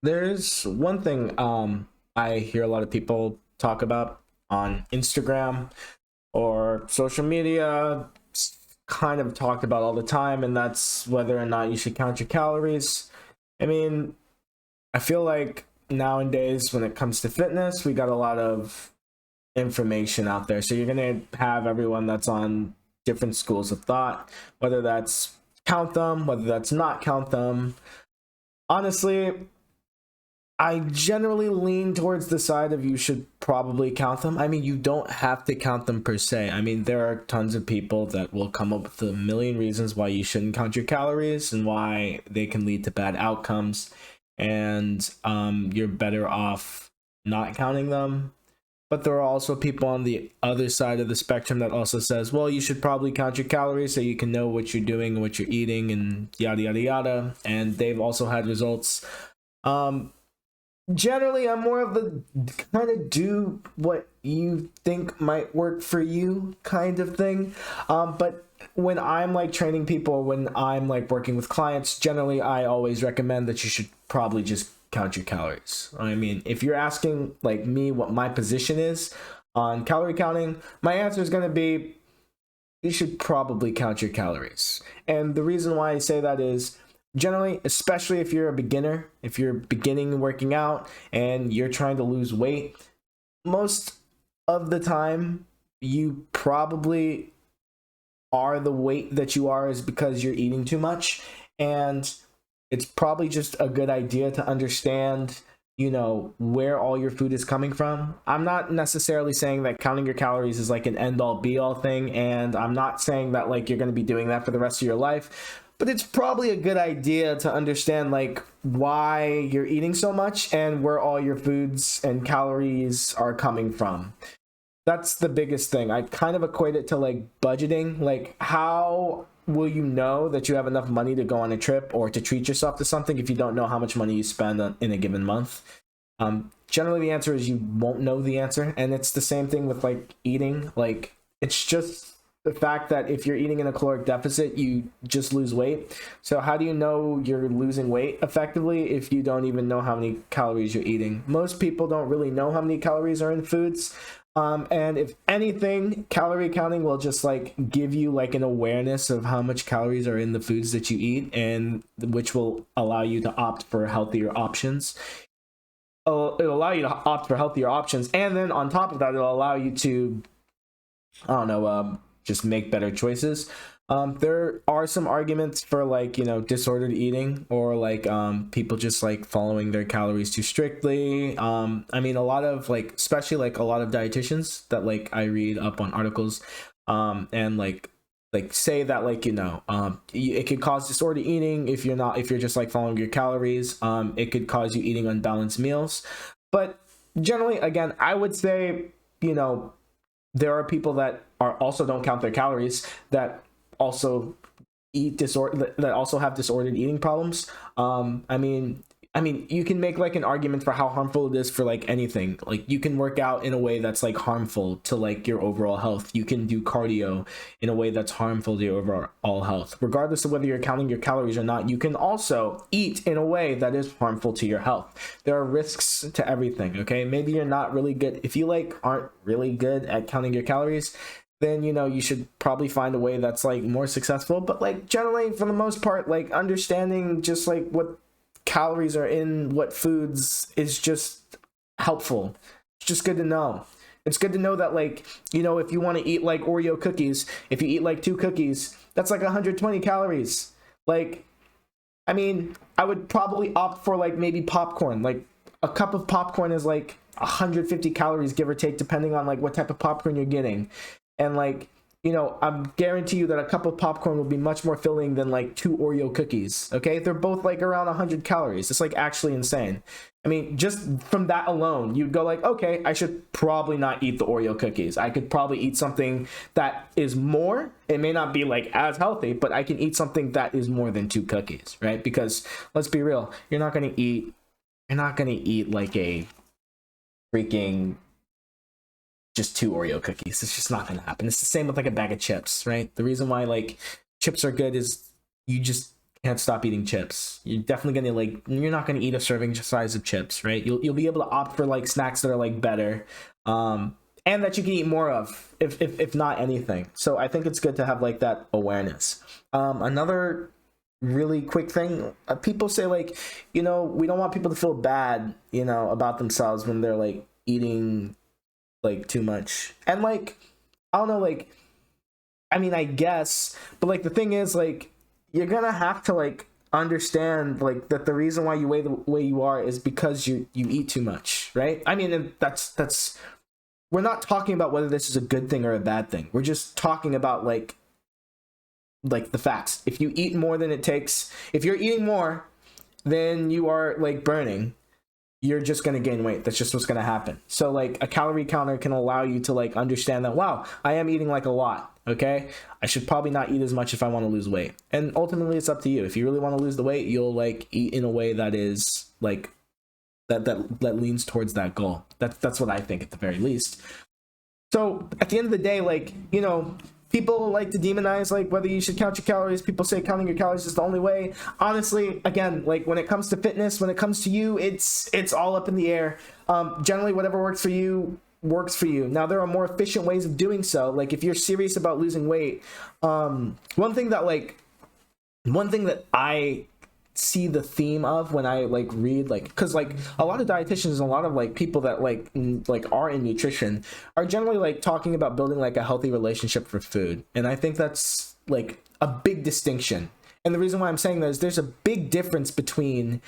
There's one thing I hear a lot of people talk about on Instagram or social media, kind of talked about all the time, and that's whether or not you should count your calories. I mean, I feel like nowadays when it comes to fitness, we got a lot of information out there. So you're going to have everyone that's on different schools of thought, whether that's count them, whether that's not count them. Honestly, I generally lean towards the side of you should probably count them. I mean, you don't have to count them per se. I mean, there are tons of people that will come up with a million reasons why you shouldn't count your calories and why they can lead to bad outcomes. And you're better off not counting them. But there are also people on the other side of the spectrum that also says, well, you should probably count your calories so you can know what you're doing and what you're eating and yada, yada, yada. And they've also had results. Um, Generally, I'm more of the kind of do what you think might work for you kind of thing. But when I'm like training people, when I'm like working with clients, generally I always recommend that you should probably just count your calories. I mean, if you're asking like me what my position is on calorie counting, my answer is going to be you should probably count your calories. And the reason why I say that is generally, especially if you're a beginner, if you're beginning working out and you're trying to lose weight, most of the time you probably are the weight that you are is because you're eating too much. And it's probably just a good idea to understand, where all your food is coming from. I'm not necessarily saying that counting your calories is like an end all be all thing. And I'm not saying that like you're going to be doing that for the rest of your life. But it's probably a good idea to understand like why you're eating so much and where all your foods and calories are coming from. That's the biggest thing. I kind of equate it to like budgeting. Like, how will you know that you have enough money to go on a trip or to treat yourself to something if you don't know how much money you spend in a given month? Generally, the answer is you won't know the answer. And it's the same thing with like eating. Like, it's just the fact that if you're eating in a caloric deficit, you just lose weight. So, how do you know you're losing weight effectively if you don't even know how many calories you're eating? Most people don't really know how many calories are in foods. And if anything, calorie counting will just like give you like an awareness of how much calories are in the foods that you eat, and which will allow you to opt for healthier options. It'll allow you to opt for healthier options, and then on top of that, it'll allow you to, I don't know, just make better choices. There are some arguments for like disordered eating or like people just like following their calories too strictly. I mean, a lot of like, especially like a lot of dietitians that like I read up on articles, and like say that like it could cause disordered eating if you're just like following your calories. It could cause you eating unbalanced meals, but generally, again, I would say you know there are people that are also don't count their calories that also eat disorder that also have disordered eating problems. I mean, you can make like an argument for how harmful it is for like anything. Like you can work out in a way that's like harmful to like your overall health. You can do cardio in a way that's harmful to your overall health. Regardless of whether you're counting your calories or not, you can also eat in a way that is harmful to your health. There are risks to everything, okay? Maybe you're not really good. If you like aren't really good at counting your calories, then you should probably find a way that's like more successful. But like generally for the most part, like understanding just like what calories are in what foods is just helpful. It's just good to know. It's good to know that like if you want to eat like Oreo cookies, if you eat like two cookies, that's like 120 calories. Like, I mean, I would probably opt for like maybe popcorn. Like a cup of popcorn is like 150 calories, give or take, depending on like what type of popcorn you're getting. And like, I'm guarantee you that a cup of popcorn will be much more filling than like two Oreo cookies. Okay, they're both like around 100 calories. It's like actually insane. I mean, just from that alone, you'd go like, okay, I should probably not eat the Oreo cookies. I could probably eat something that is more. It may not be like as healthy, but I can eat something that is more than two cookies, right? Because let's be real, you're not gonna eat like a freaking just two Oreo cookies. It's just not gonna happen. It's the same with like a bag of chips, right? The reason why like chips are good is you just can't stop eating chips. You're definitely gonna like, you're not gonna eat a serving size of chips, right? You'll be able to opt for like snacks that are like better, and that you can eat more of, if not anything. So I think it's good to have like that awareness. Another really quick thing, people say like, we don't want people to feel bad, about themselves when they're like eating like too much, and like, I don't know, like, I mean, I guess, but like the thing is, like, you're gonna have to like understand like that the reason why you weigh the way you are is because you eat too much, right? I mean, and that's we're not talking about whether this is a good thing or a bad thing. We're just talking about like the facts. If you eat more than it takes, if you're eating more than you are like burning, you're just going to gain weight. That's just what's going to happen. So like a calorie counter can allow you to like understand that, wow, I am eating like a lot. Okay. I should probably not eat as much if I want to lose weight. And ultimately it's up to you. If you really want to lose the weight, you'll like eat in a way that is like that leans towards that goal. That's what I think at the very least. So at the end of the day, like, people like to demonize like whether you should count your calories. People say counting your calories is the only way. Honestly, again, like when it comes to fitness, when it comes to you, it's all up in the air. Generally, whatever works for you works for you. Now, there are more efficient ways of doing so. Like if you're serious about losing weight, one thing that I see the theme of when I like read, like, because like a lot of dietitians and a lot of like people that like are in nutrition are generally like talking about building like a healthy relationship for food, and I think that's like a big distinction. And the reason why I'm saying that is there's a big difference between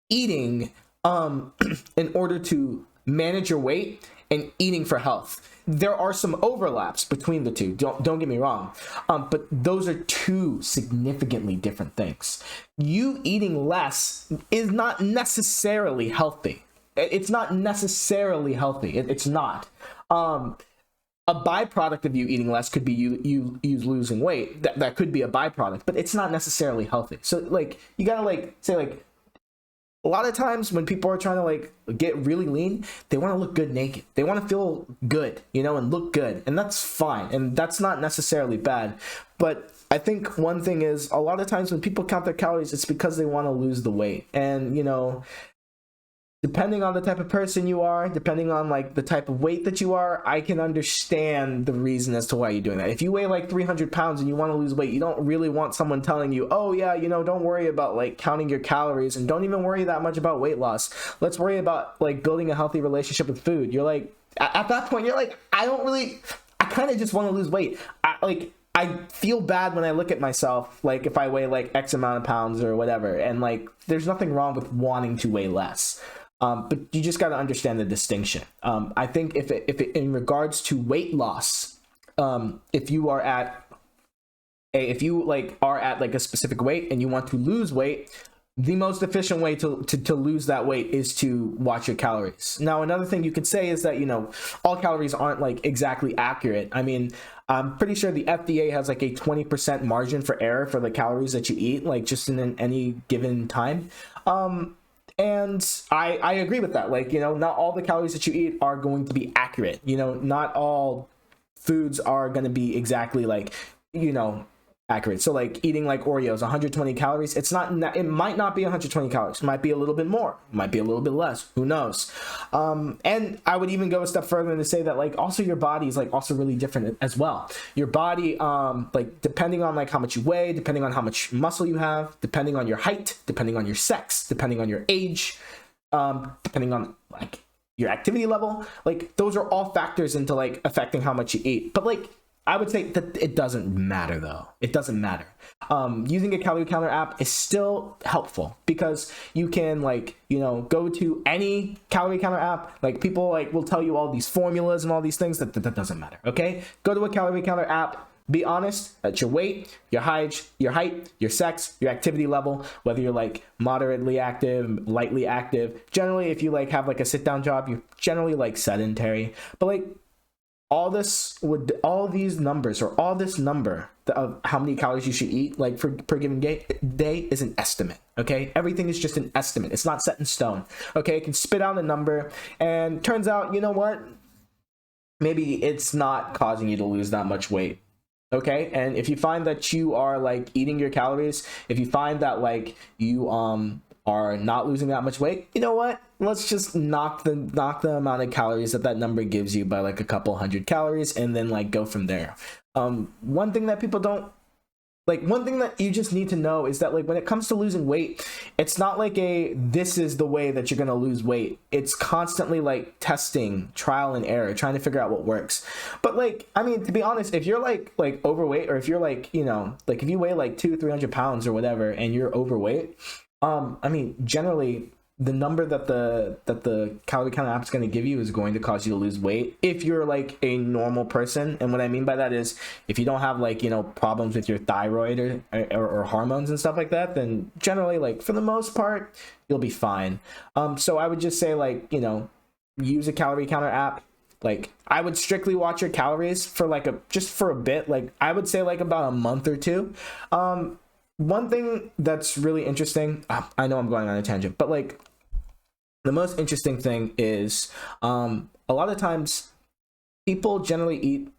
eating in order to manage your weight and eating for health. There are some overlaps between the two, don't get me wrong, but those are two significantly different things. You eating less is not necessarily healthy. It's not necessarily healthy. It's not. A byproduct of you eating less could be you losing weight. That could be a byproduct, but it's not necessarily healthy. So like you gotta like say like, a lot of times when people are trying to like get really lean, they want to look good naked. They want to feel good, and look good. And that's fine. And that's not necessarily bad. But I think one thing is a lot of times when people count their calories, it's because they want to lose the weight. And, depending on the type of person you are, depending on like the type of weight that you are, I can understand the reason as to why you're doing that. If you weigh like 300 pounds and you want to lose weight, you don't really want someone telling you, oh yeah, don't worry about like counting your calories and don't even worry that much about weight loss. Let's worry about like building a healthy relationship with food. You're like, at that point, you're like, I kind of just want to lose weight. I feel bad when I look at myself, like if I weigh like X amount of pounds or whatever, and like there's nothing wrong with wanting to weigh less. But you just got to understand the distinction. I think if it in regards to weight loss, if you are at a specific weight and you want to lose weight, the most efficient way to lose that weight is to watch your calories. Now, another thing you could say is that, all calories aren't like exactly accurate. I mean, I'm pretty sure the FDA has like a 20% margin for error for the calories that you eat, like just in any given time. And I agree with that. Like, not all the calories that you eat are going to be accurate. Not all foods are going to be exactly like, accurate. So like eating like Oreos, 120 calories, it might not be 120 calories. It might be a little bit more, it might be a little bit less, who knows? And I would even go a step further to say that like also your body is like also really different as well. Your body, like depending on like how much you weigh, depending on how much muscle you have, depending on your height, depending on your sex, depending on your age, depending on like your activity level, like those are all factors into like affecting how much you eat. But like I would say that it doesn't matter though. It doesn't matter. Using a calorie counter app is still helpful because you can like, go to any calorie counter app. Like people like will tell you all these formulas and all these things that doesn't matter. Okay. Go to a calorie counter app. Be honest at your weight, your height, your sex, your activity level, whether you're like moderately active, lightly active. Generally, if you like have like a sit down job, you're generally like sedentary, but like, all these numbers or all this number of how many calories you should eat like per given day is an estimate. Okay, everything is just an estimate. It's not set in stone. Okay, it can spit out a number and turns out, what, maybe it's not causing you to lose that much weight. Okay, and if you find that you are like eating your calories, if you find that like you are not losing that much weight, you know what, let's just knock the amount of calories that number gives you by like a couple hundred calories, and then like go from there. One thing that people don't like, one thing that you just need to know is that like when it comes to losing weight, it's not like this is the way that you're going to lose weight. It's constantly like testing, trial and error, trying to figure out what works. But like, I mean, to be honest, if you're like overweight, or if you're like, you know, like if you weigh like 200-300 pounds or whatever and you're overweight, I mean, generally the number that the calorie counter app is going to give you is going to cause you to lose weight if you're like a normal person. And what I mean by that is, if you don't have like, you know, problems with your thyroid or hormones and stuff like that, then generally, like for the most part, you'll be fine. So I would just say, like, you know, use a calorie counter app. Like, I would strictly watch your calories for like just for a bit. Like, I would say like about a month or two. One thing that's really interesting, I know I'm going on a tangent, but like, the most interesting thing is a lot of times people generally eat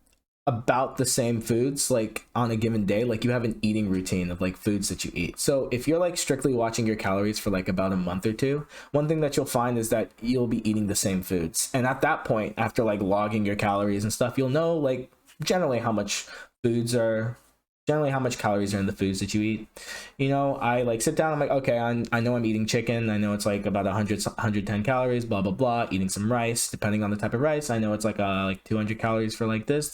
about the same foods like on a given day. Like, you have an eating routine of like foods that you eat. So if you're like strictly watching your calories for like about a month or two, one thing that you'll find is that you'll be eating the same foods. And at that point, after like logging your calories and stuff, you'll know like generally how much calories are in the foods that you eat. You know, I like sit down, I'm like, okay, I know I'm eating chicken. I know it's like about 110 calories, blah, blah, blah. Eating some rice, depending on the type of rice, I know it's like 200 calories for like this.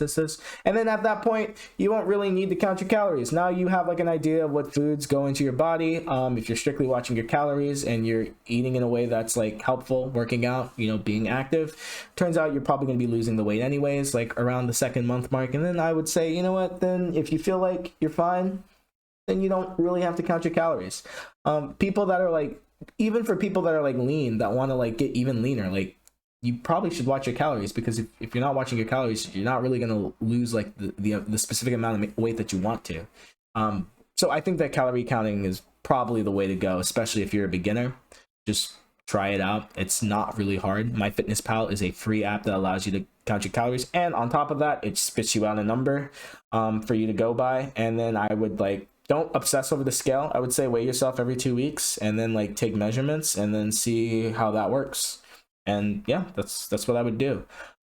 And then at that point, you won't really need to count your calories. Now you have like an idea of what foods go into your body. If you're strictly watching your calories and you're eating in a way that's like helpful, working out, you know, being active, turns out you're probably going to be losing the weight anyways, like around the 2nd month mark. And then I would say, you know what, then if you feel like you're fine, then you don't really have to count your calories. People that are like, even for people that are like lean, that want to like get even leaner, like, you probably should watch your calories, because if you're not watching your calories, you're not really going to lose like the specific amount of weight that you want to. So I think that calorie counting is probably the way to go, especially if you're a beginner. Just try it out. It's not really hard. MyFitnessPal is a free app that allows you to count your calories, and on top of that, it spits you out a number for you to go by. And then I would like, don't obsess over the scale. I would say weigh yourself every 2 weeks and then like take measurements and then see how that works. And yeah, that's what I would do.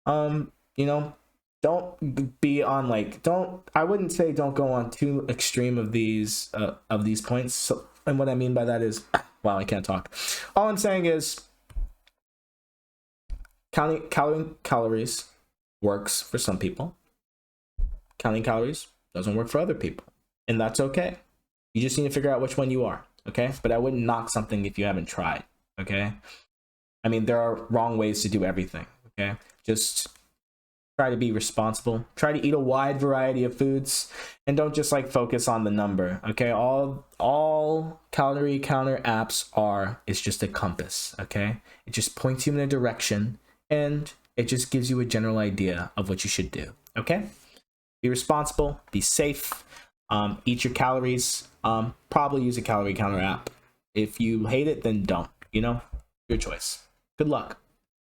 You know, don't be on like, I wouldn't say don't go on too extreme of these points. So, and what I mean by that is, wow, I can't talk. All I'm saying is, counting calories works for some people. Counting calories doesn't work for other people, and that's okay. You just need to figure out which one you are, okay? But I wouldn't knock something if you haven't tried, okay? I mean, there are wrong ways to do everything, okay? Just try to be responsible. Try to eat a wide variety of foods, and don't just like focus on the number, okay? All calorie counter apps is just a compass, okay? It just points you in a direction, and it just gives you a general idea of what you should do, okay? Be responsible, be safe, eat your calories, probably use a calorie counter app. If you hate it, then don't, you know? Your choice. Good luck.